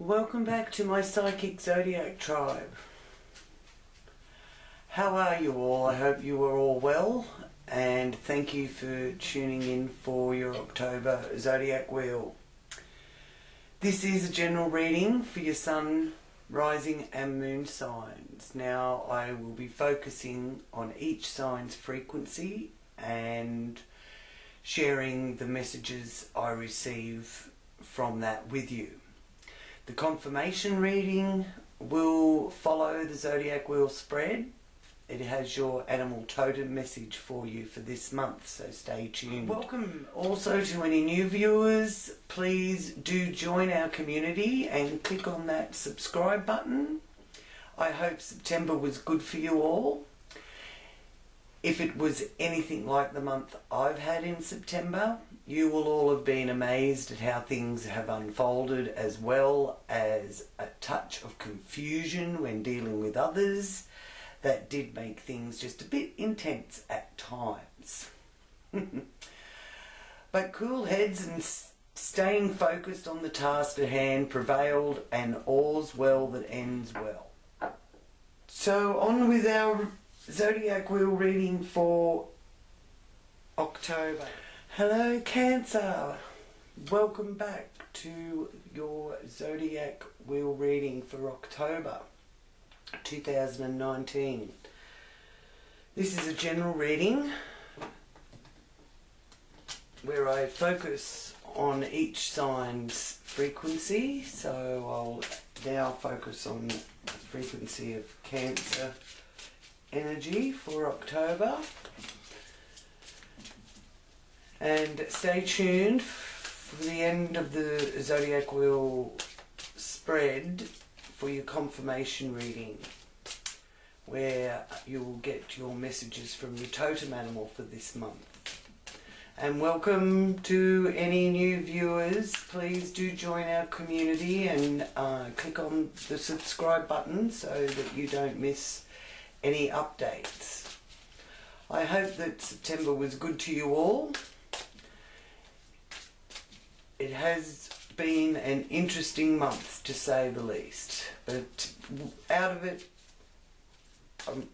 Welcome back to my Psychic Zodiac Tribe. How are you all? I hope you are all well, and thank you for tuning in for your October Zodiac Wheel. This is a general reading for your Sun, Rising and Moon signs. Now I will be focusing on each sign's frequency and sharing the messages I receive from that with you. The confirmation reading will follow the Zodiac Wheel spread. It has your Animal Totem message for you for this month, so stay tuned. Welcome also to any new viewers. Please do join our community and click on that subscribe button. I hope September was good for you all. If it was anything like the month I've had in September, you will all have been amazed at how things have unfolded, as well as a touch of confusion when dealing with others. That did make things just a bit intense at times. But cool heads and staying focused on the task at hand prevailed, and all's well that ends well. So on with our Zodiac Wheel reading for October. Hello Cancer, welcome back to your Zodiac Wheel reading for October 2019. This is a general reading where I focus on each sign's frequency, so I'll now focus on the frequency of Cancer energy for October. And stay tuned for the end of the Zodiac Wheel spread for your confirmation reading, where you will get your messages from your totem animal for this month. And welcome to any new viewers. Please do join our community and click on the subscribe button so that you don't miss any updates. I hope that September was good to you all. It has been an interesting month, to say the least, but out of it, I'm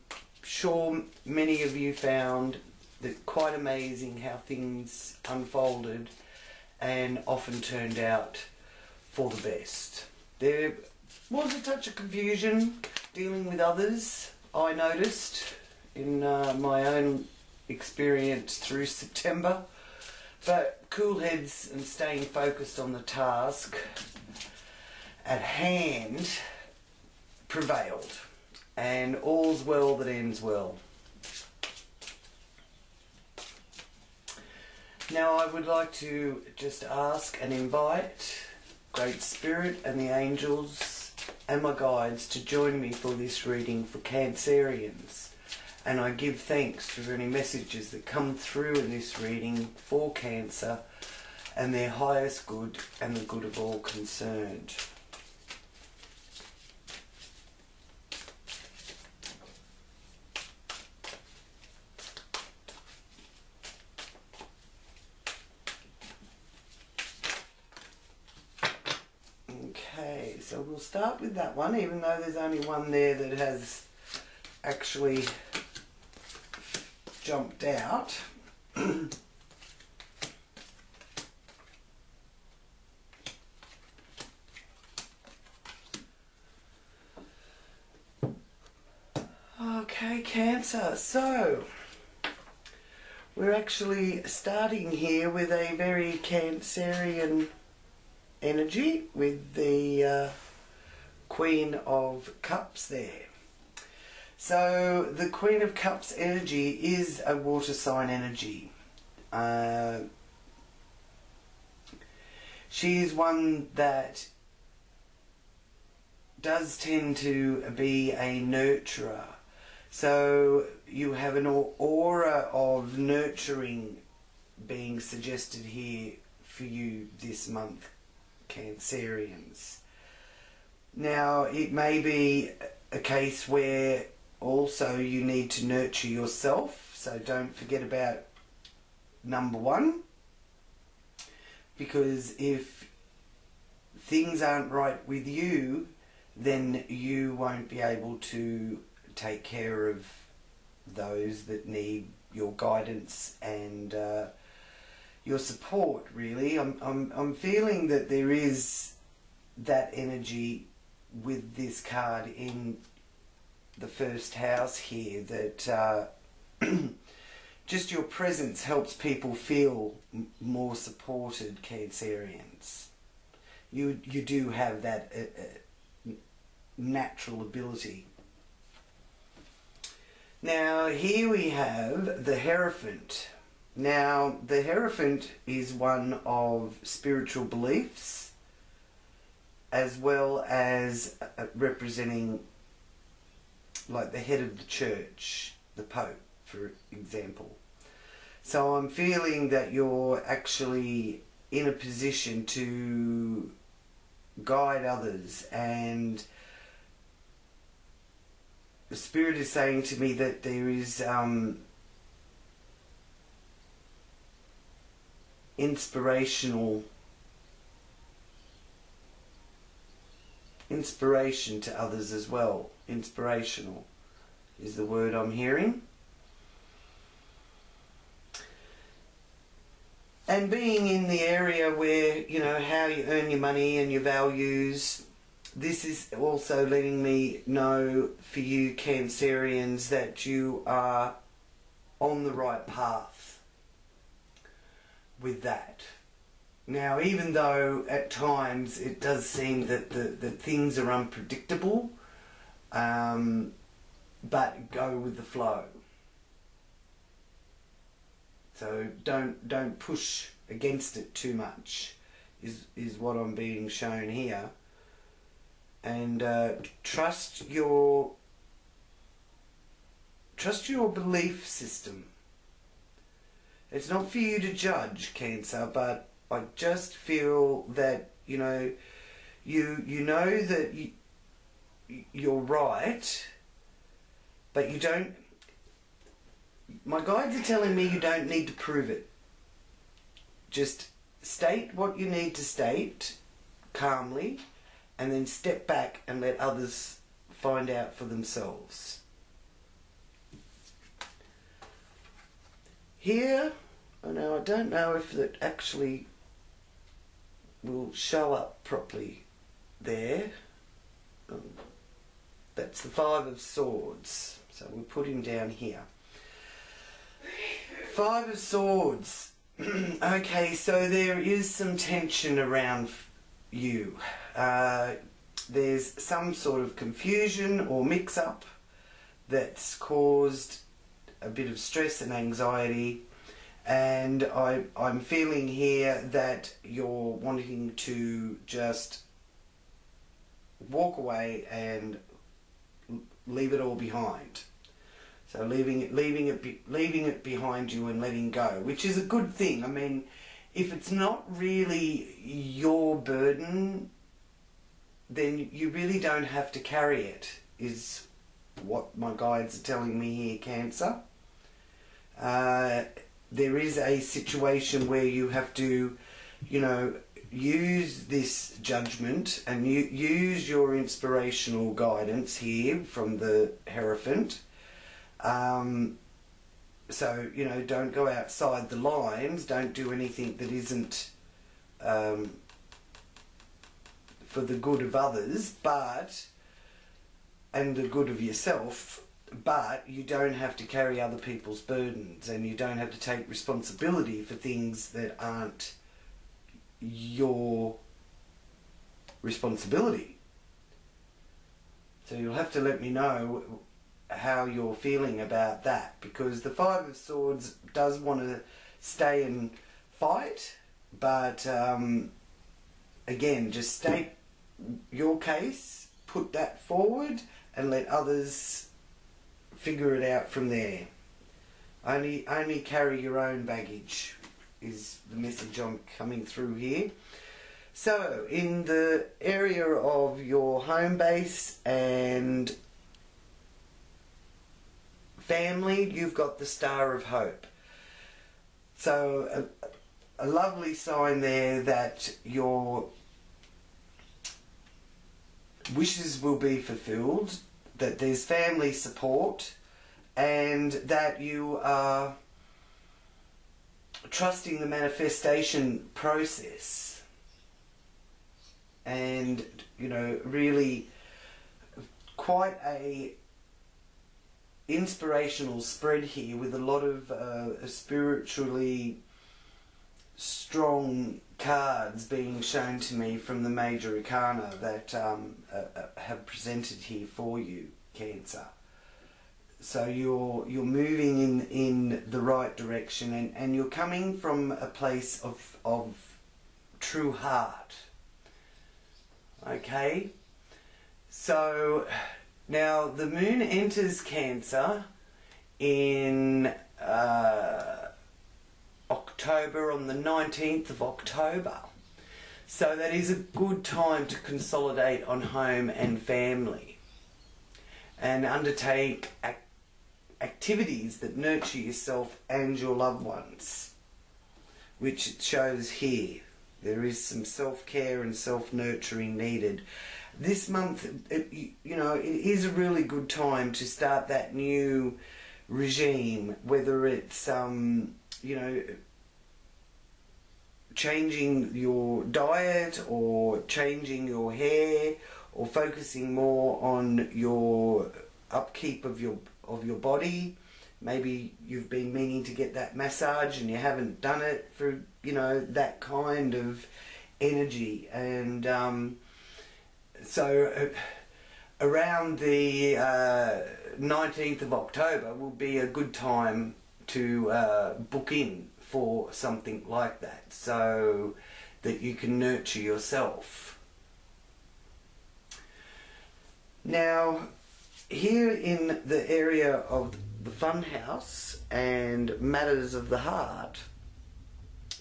sure many of you found that quite amazing how things unfolded and often turned out for the best. There was a touch of confusion dealing with others, I noticed, in my own experience through September. But cool heads and staying focused on the task at hand prevailed, and all's well that ends well. Now I would like to just ask and invite Great Spirit and the angels and my guides to join me for this reading for Cancerians. And I give thanks for any messages that come through in this reading for Cancer and their highest good and the good of all concerned. Okay, so we'll start with that one, even though there's only one there that has actually jumped out. Okay, Cancer, so we're actually starting here with a very Cancerian energy with the Queen of Cups there. So the Queen of Cups energy is a water sign energy. She is one that does tend to be a nurturer. So you have an aura of nurturing being suggested here for you this month, Cancerians. Now it may be a case where also you need to nurture yourself, so don't forget about number one, because if things aren't right with you, then you won't be able to take care of those that need your guidance and your support. Really, I'm feeling that there is that energy with this card in the first house here, that just your presence helps people feel more supported, Cancerians. You do have that natural ability. Now here we have the Hierophant. Now the Hierophant is one of spiritual beliefs, as well as representing like the head of the church, the Pope, for example. So I'm feeling that you're actually in a position to guide others, and the Spirit is saying to me that there is inspiration to others as well. Inspirational is the word I'm hearing. And being in the area where, you know, how you earn your money and your values, this is also letting me know for you Cancerians that you are on the right path with that. Now, even though at times it does seem that the things are unpredictable, but go with the flow. So don't push against it too much, is what I'm being shown here. And trust your belief system. It's not for you to judge, Cancer, but I just feel that, you know, you know that you're right, but you don't. My guides are telling me you don't need to prove it. Just state what you need to state calmly, and then step back and let others find out for themselves. Here, I don't know if that actually will show up properly there. That's the Five of Swords. So we'll put him down here. Five of Swords. Okay, so there is some tension around you. There's some sort of confusion or mix-up that's caused a bit of stress and anxiety, and I'm feeling here that you're wanting to just walk away and leave it all behind. So leaving it behind you and letting go, which is a good thing. I mean, if it's not really your burden, then you really don't have to carry it, is what my guides are telling me here, Cancer. There is a situation where you have to, you know, use this judgment and use your inspirational guidance here from the Hierophant. So, you know, don't go outside the lines, don't do anything that isn't for the good of others, and the good of yourself, but you don't have to carry other people's burdens, and you don't have to take responsibility for things that aren't your responsibility. So you'll have to let me know how you're feeling about that, because the Five of Swords does want to stay and fight, but again, just state your case, put that forward, and let others figure it out from there. Only carry your own baggage is the message I'm coming through here. So, in the area of your home base and family, you've got the Star of Hope. So, a lovely sign there that you're wishes will be fulfilled, that there's family support, and that you are trusting the manifestation process. And, you know, really quite a inspirational spread here with a lot of spiritually strong cards being shown to me from the major arcana that have presented here for you, Cancer. So you're moving in the right direction, and you're coming from a place of true heart. Okay? So now the moon enters Cancer in October, on the 19th of October. So that is a good time to consolidate on home and family and undertake activities that nurture yourself and your loved ones, which it shows here. There is some self-care and self-nurturing needed. This month, you know, it is a really good time to start that new regime, whether it's, you know, changing your diet or changing your hair or focusing more on your upkeep of your body. Maybe you've been meaning to get that massage and you haven't done it for, you know, that kind of energy. And so around the 19th of October will be a good time to book in for something like that, so that you can nurture yourself. Now, here in the area of the fun house and matters of the heart,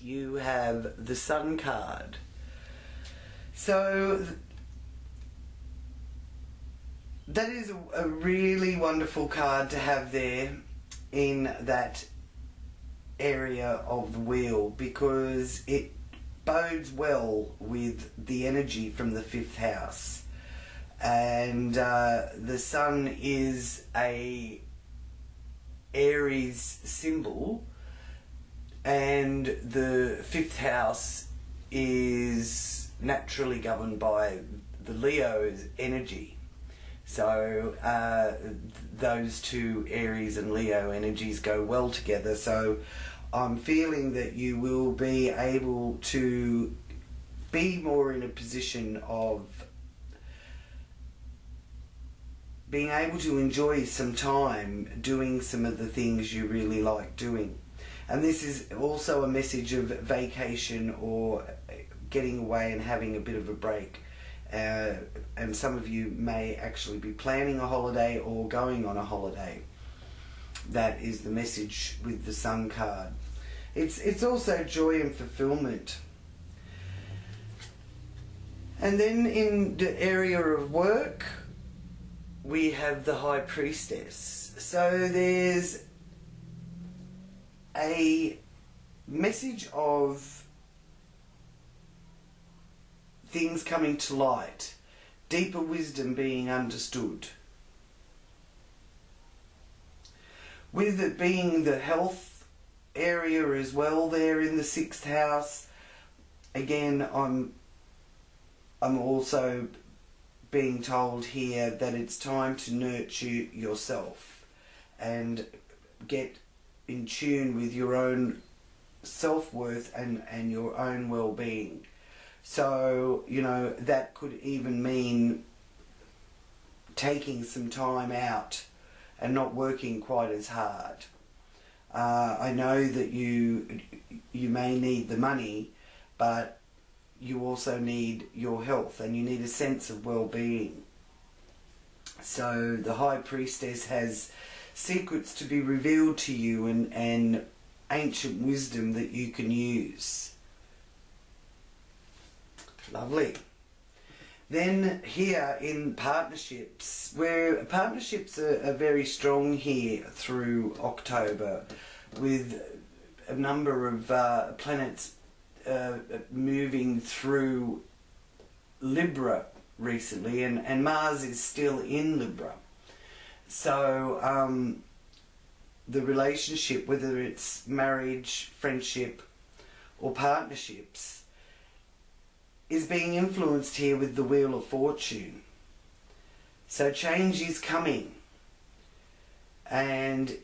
you have the Sun card. So that is a really wonderful card to have there in that area of the wheel, because it bodes well with the energy from the 5th house. And the Sun is a Aries symbol, and the 5th house is naturally governed by the Leo's energy. So those two Aries and Leo energies go well together. So I'm feeling that you will be able to be more in a position of being able to enjoy some time doing some of the things you really like doing. And this is also a message of vacation or getting away and having a bit of a break. And some of you may actually be planning a holiday or going on a holiday. That is the message with the Sun card. It's also joy and fulfillment. And then in the area of work, we have the High Priestess. So there's a message of things coming to light, deeper wisdom being understood. With it being the health area as well there in the 6th house, again I'm also being told here that it's time to nurture yourself and get in tune with your own self-worth and your own well-being. So, you know, that could even mean taking some time out and not working quite as hard. I know that you may need the money, but you also need your health and you need a sense of well-being. So the High Priestess has secrets to be revealed to you and ancient wisdom that you can use. Lovely. Then here in partnerships, where partnerships are very strong here through October, with a number of planets moving through Libra recently, and Mars is still in Libra. So the relationship, whether it's marriage, friendship or partnerships, is being influenced here with the Wheel of Fortune. So change is coming, and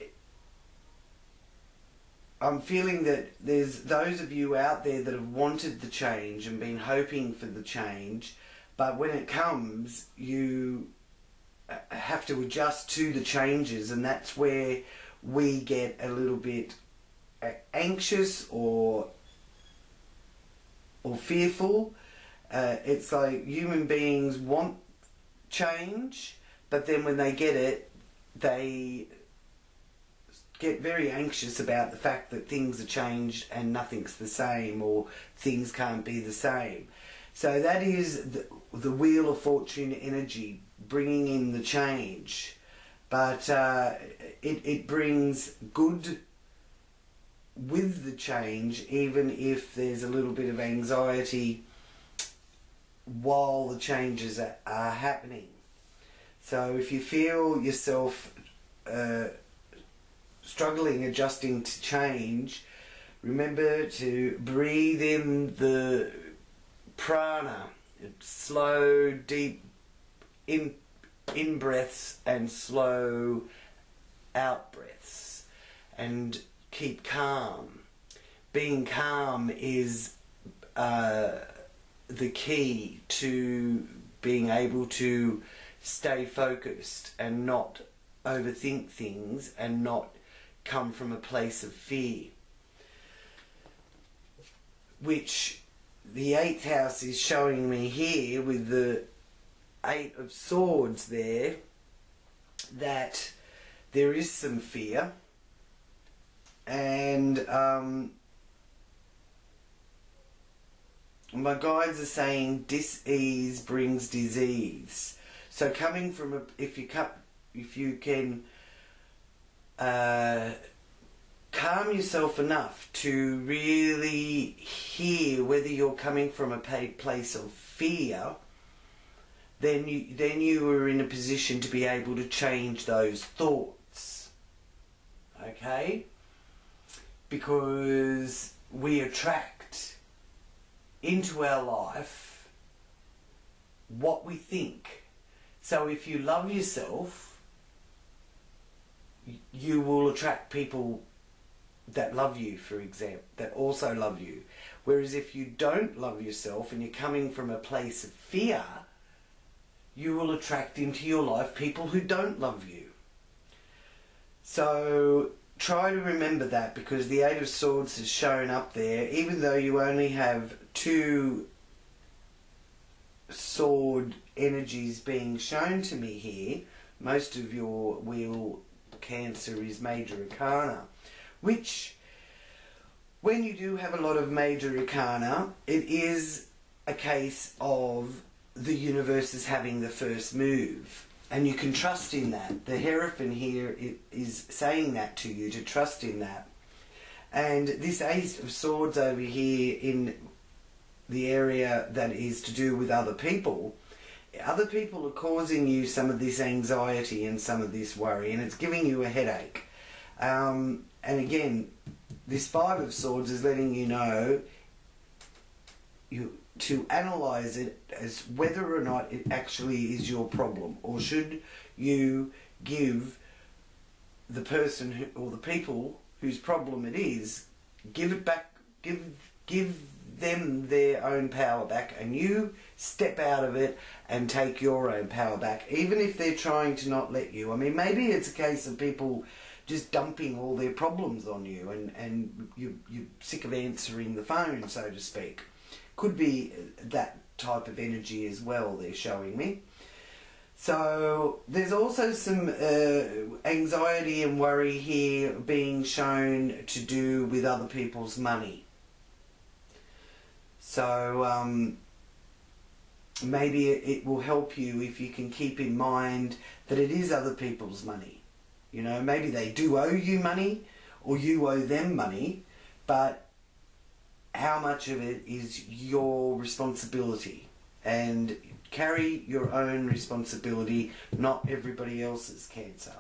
I'm feeling that there's those of you out there that have wanted the change and been hoping for the change, but when it comes, you have to adjust to the changes, and that's where we get a little bit anxious or fearful. It's like human beings want change, but then when they get it, they get very anxious about the fact that things are changed and nothing's the same, or things can't be the same. So that is the Wheel of Fortune energy, bringing in the change. But it brings good with the change, even if there's a little bit of anxiety while the changes are happening. So if you feel yourself struggling, adjusting to change, remember to breathe in the prana, slow, deep in breaths and slow out breaths, and keep calm. Being calm is the key to being able to stay focused and not overthink things and not come from a place of fear, which the 8th house is showing me here with the 8 of Swords there, that there is some fear, and my guides are saying dis-ease brings disease. So coming from if you can calm yourself enough to really hear whether you're coming from a place of fear, then you are in a position to be able to change those thoughts. Okay? Because we attract into our life what we think. So if you love yourself, you will attract people that love you, for example, that also love you. Whereas if you don't love yourself and you're coming from a place of fear, you will attract into your life people who don't love you. So try to remember that, because the 8 of Swords has shown up there, even though you only have 2 sword energies being shown to me here. Most of your wheel Cancer is major arcana, which when you do have a lot of major arcana, it is a case of the universe is having the first move, and you can trust in that. The Hierophant here is saying that to you, to trust in that. And this 8 of Swords over here in the area that is to do with other people are causing you some of this anxiety and some of this worry, and it's giving you a headache. And again, this 5 of Swords is letting you know to analyse it as whether or not it actually is your problem, or should you give the person or the people whose problem it is, give it back, give them their own power back, and you step out of it and take your own power back, even if they're trying to not let you. I mean, maybe it's a case of people just dumping all their problems on you, and you're sick of answering the phone, so to speak. Could be that type of energy as well, they're showing me. So there's also some anxiety and worry here being shown to do with other people's money. So maybe it will help you if you can keep in mind that it is other people's money. You know, maybe they do owe you money, or you owe them money, but how much of it is your responsibility? And Carry your own responsibility, not everybody else's, Cancer.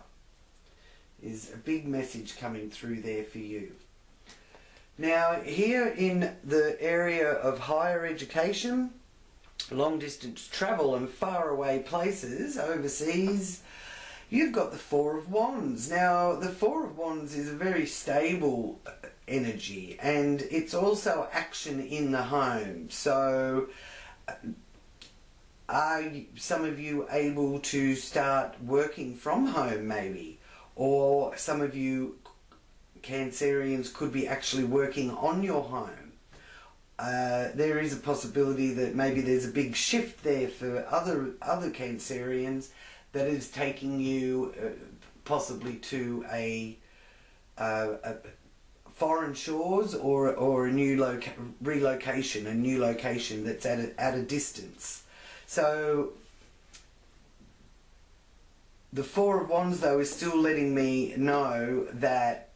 Is a big message coming through there for you. Now, here in the area of higher education, long distance travel and far away places, overseas, you've got the Four of Wands. Now, the Four of Wands is a very stable energy, and it's also action in the home. So, are some of you able to start working from home maybe? Or some of you Cancerians could be actually working on your home. There is a possibility that maybe there's a big shift there for other Cancerians that is taking you possibly to a foreign shores or a new relocation, a new location that's at a distance. So the Four of Wands, though, is still letting me know that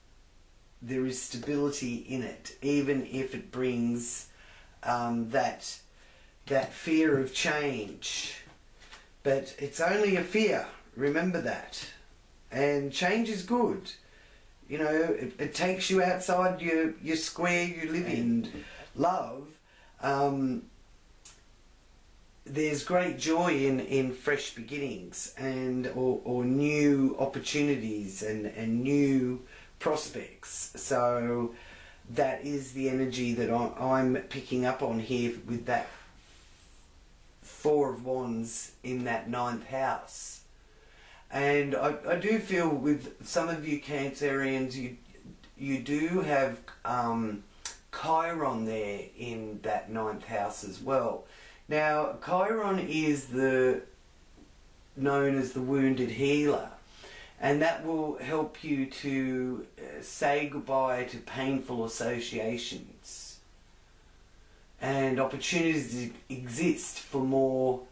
there is stability in it, even if it brings that fear of change. But it's only a fear, remember that. And change is good. You know, it takes you outside your square you live in. Love, there's great joy in fresh beginnings and or new opportunities and new prospects. So that is the energy that I'm picking up on here with that Four of Wands in that 9th house. And I do feel with some of you Cancerians, you do have Chiron there in that 9th house as well. Now, Chiron is known as the wounded healer, and that will help you to say goodbye to painful associations. And opportunities exist for more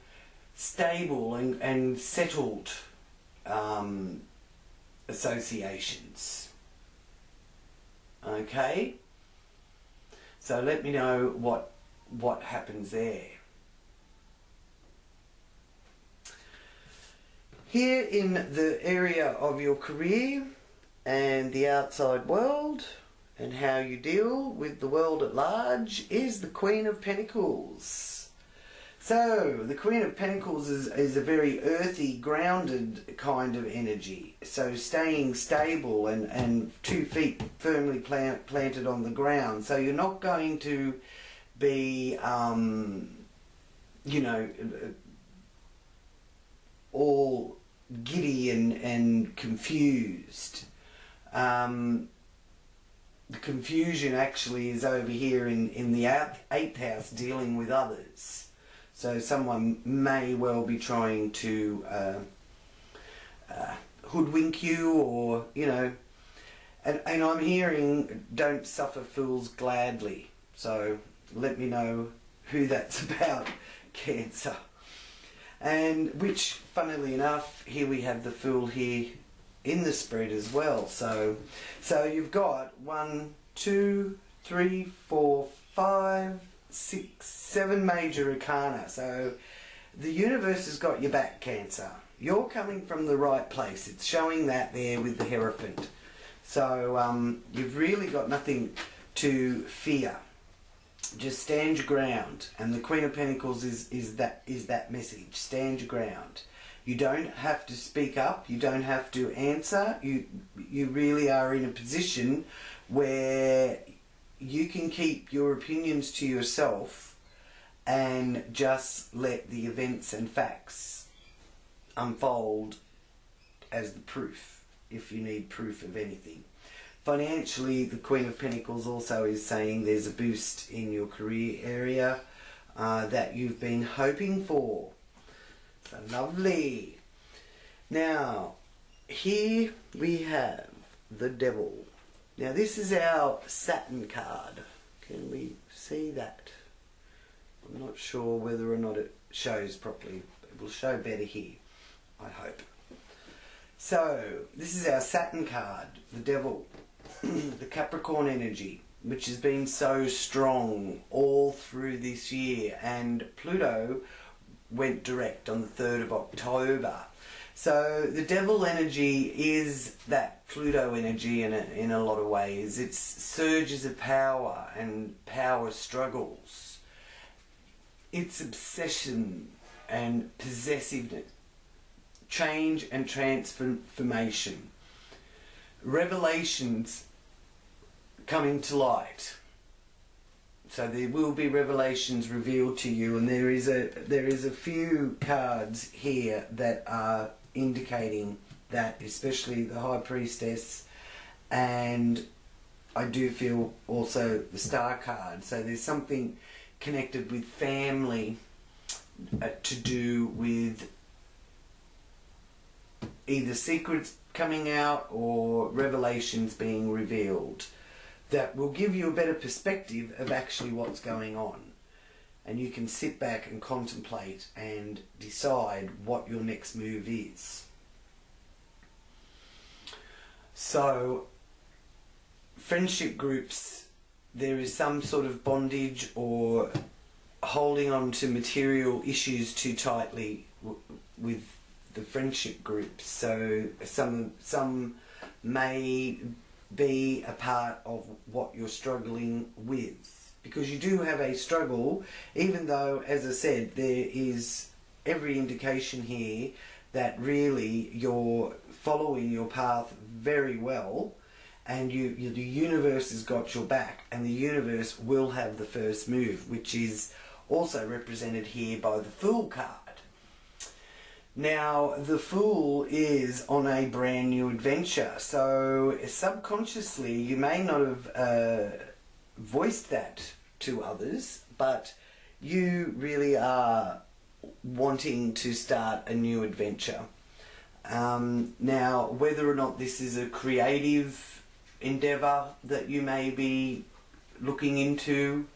stable and settled associations. Okay? So let me know what happens there. Here in the area of your career and the outside world and how you deal with the world at large is the Queen of Pentacles. So the Queen of Pentacles is a very earthy, grounded kind of energy. So staying stable and 2 feet firmly planted on the ground. So you're not going to be, you know, all giddy and confused. The confusion actually is over here in the 8th house, dealing with others. So someone may well be trying to hoodwink you, or, you know, and I'm hearing don't suffer fools gladly. So let me know who that's about, Cancer. And which, funnily enough, here we have the Fool here in the spread as well. So you've got 1, 2, 3, 4, 5, 6, 7 major arcana. So the universe has got your back, Cancer. You're coming from the right place. It's showing that there with the Hierophant. So you've really got nothing to fear. Just stand your ground, and the Queen of Pentacles is that message. Stand your ground. You don't have to speak up. You don't have to answer. You really are in a position where you can keep your opinions to yourself and just let the events and facts unfold as the proof, if you need proof of anything. Financially, the Queen of Pentacles also is saying there's a boost in your career area that you've been hoping for. So lovely. Now, here we have the Devil. Now, this is our Saturn card. Can we see that? I'm not sure whether or not it shows properly. It will show better here, I hope. So, this is our Saturn card, the Devil. The Capricorn energy, which has been so strong all through this year, and Pluto went direct on the 3rd of October. So the devil energy is that Pluto energy in a lot of ways. It's surges of power and power struggles. It's obsession and possessiveness, change and transformation, revelations coming to light. So there will be revelations revealed to you, and there is a few cards here that are indicating that, especially the High Priestess, and I do feel also the Star card. So there's something connected with family to do with either secrets coming out or revelations being revealed that will give you a better perspective of actually what's going on. And you can sit back and contemplate and decide what your next move is. So, friendship groups, there is some sort of bondage or holding on to material issues too tightly with the friendship groups. So some may be a part of what you're struggling with, because you do have a struggle, even though, as I said, there is every indication here that really you're following your path very well, and the universe has got your back, and the universe will have the first move, which is also represented here by the Fool card. Now, the Fool is on a brand new adventure, so subconsciously you may not have voiced that to others, but you really are wanting to start a new adventure. Now, whether or not this is a creative endeavour that you may be looking into,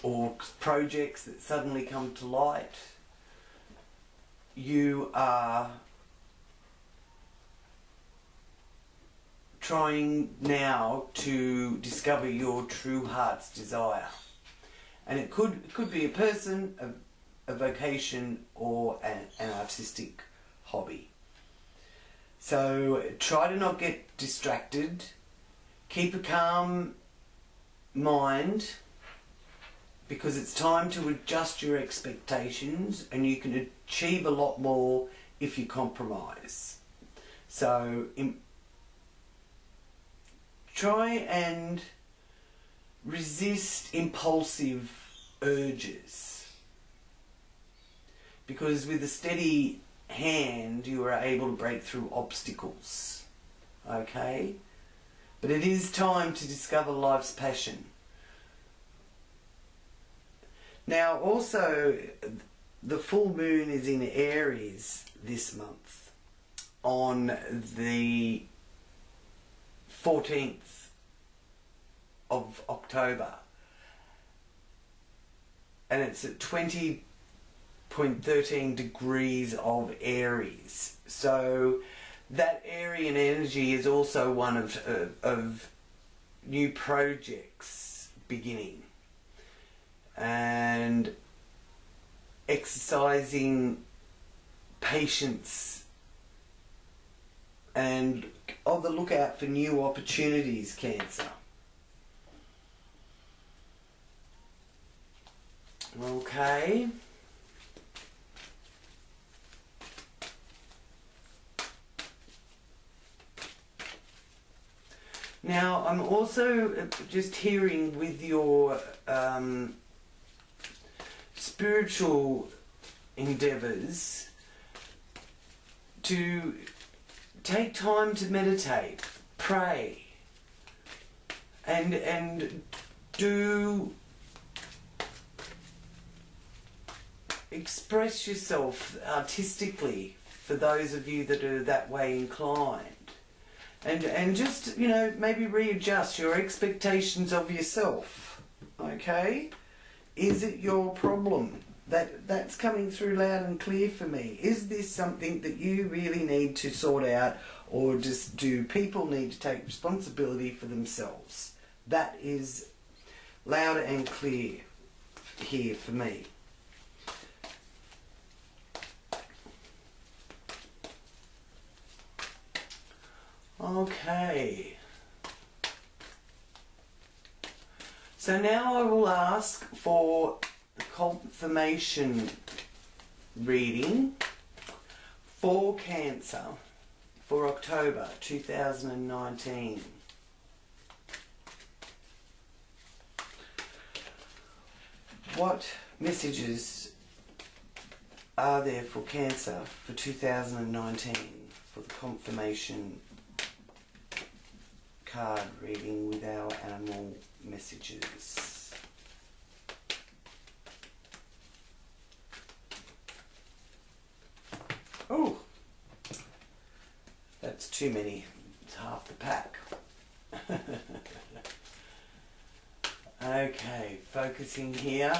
or projects that suddenly come to light, you are trying now to discover your true heart's desire. And it could be a person, a vocation, or an artistic hobby. So try to not get distracted. Keep a calm mind, because it's time to adjust your expectations, and you can achieve a lot more if you compromise. So try and resist impulsive urges, because with a steady hand you are able to break through obstacles. Okay? But it is time to discover life's passion. Now, also, the full moon is in Aries this month on the 14th of October, and it's at 20.13 degrees of Aries. So that Aryan energy is also one of new projects beginning, and exercising patience and on the lookout for new opportunities, Cancer. Okay. Now, I'm also just hearing with your spiritual endeavours to take time to meditate, pray, and do express yourself artistically for those of you that are that way inclined. And just, you know, maybe readjust your expectations of yourself, okay? Is it your problem? That's coming through loud and clear for me. Is this something that you really need to sort out, or just do people need to take responsibility for themselves? That is loud and clear here for me. Okay. So now I will ask for the confirmation reading for Cancer for October 2019. What messages are there for Cancer for 2019 for the confirmation card reading with our animal messages? Oh, that's too many. It's half the pack. Okay, focusing here.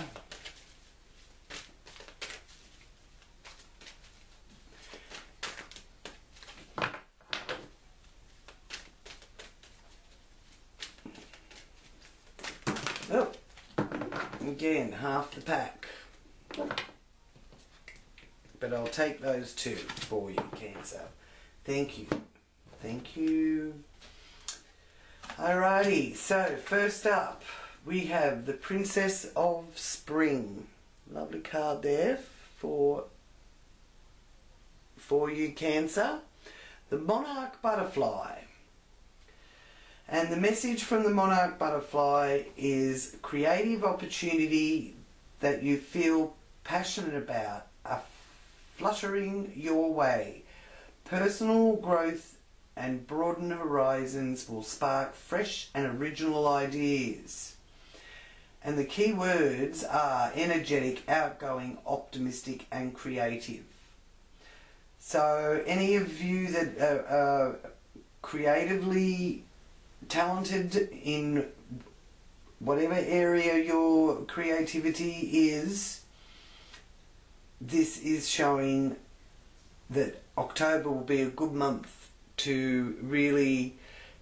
Oh, again, half the pack. But I'll take those two for you, Cancer. Thank you. Thank you. Alrighty, so first up we have the Princess of Spring. Lovely card there for you, Cancer. The Monarch Butterfly. And the message from the Monarch Butterfly is creative opportunity that you feel passionate about are fluttering your way. Personal growth and broadened horizons will spark fresh and original ideas. And the key words are energetic, outgoing, optimistic and creative. So any of you that are creatively talented in whatever area your creativity is, this is showing that October will be a good month to really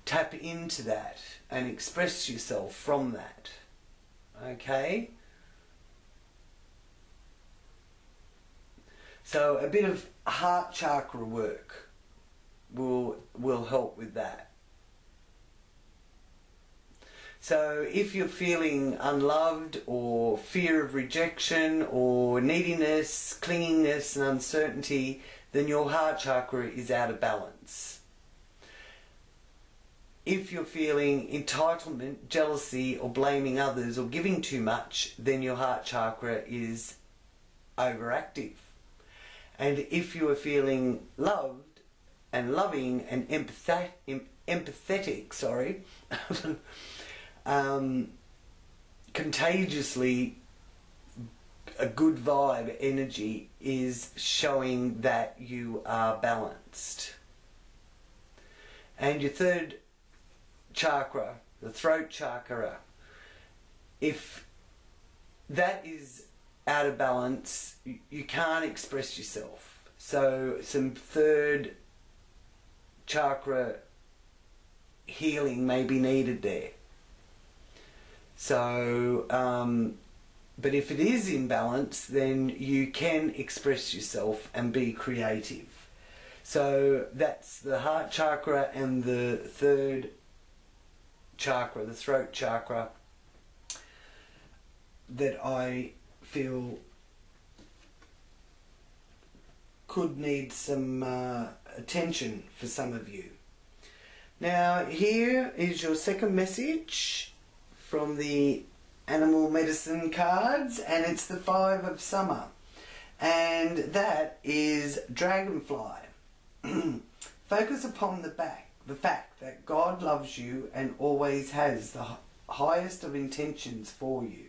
tap into that and express yourself from that. Okay? So a bit of heart chakra work will help with that. So if you're feeling unloved or fear of rejection or neediness, clinginess and uncertainty, then your heart chakra is out of balance. If you're feeling entitlement, jealousy or blaming others or giving too much, then your heart chakra is overactive. And if you are feeling loved and loving and empathetic, contagiously a good vibe energy is showing that you are balanced. And your third chakra, the throat chakra, if that is out of balance, you can't express yourself. So some third chakra healing may be needed there. So, but if it is in balance, then you can express yourself and be creative. So that's the heart chakra and the third chakra, the throat chakra, that I feel could need some attention for some of you. Now here is your second message from the animal medicine cards, and it's the 5 of Summer, and that is Dragonfly. Focus upon the fact that God loves you and always has the highest of intentions for you.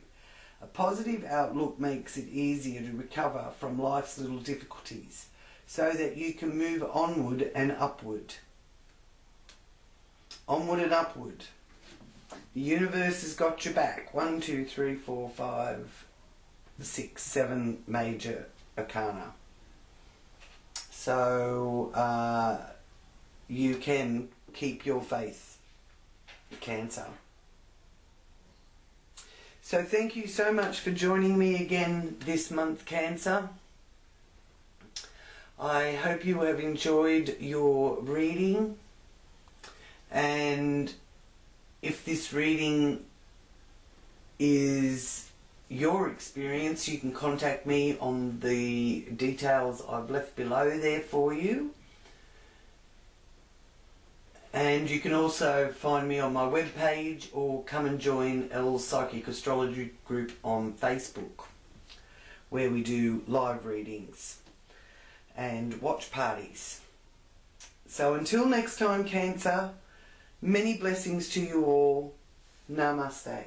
A positive outlook makes it easier to recover from life's little difficulties so that you can move onward and upward. Onward and upward. The universe has got your back. 1, 2, 3, 4, 5, 6, 7 major arcana. So you can keep your faith, Cancer. So thank you so much for joining me again this month, Cancer. I hope you have enjoyed your reading. And if this reading is your experience, you can contact me on the details I've left below there for you. And you can also find me on my webpage or come and join Elle's Psychic Astrology group on Facebook, where we do live readings and watch parties. So until next time, Cancer, many blessings to you all. Namaste.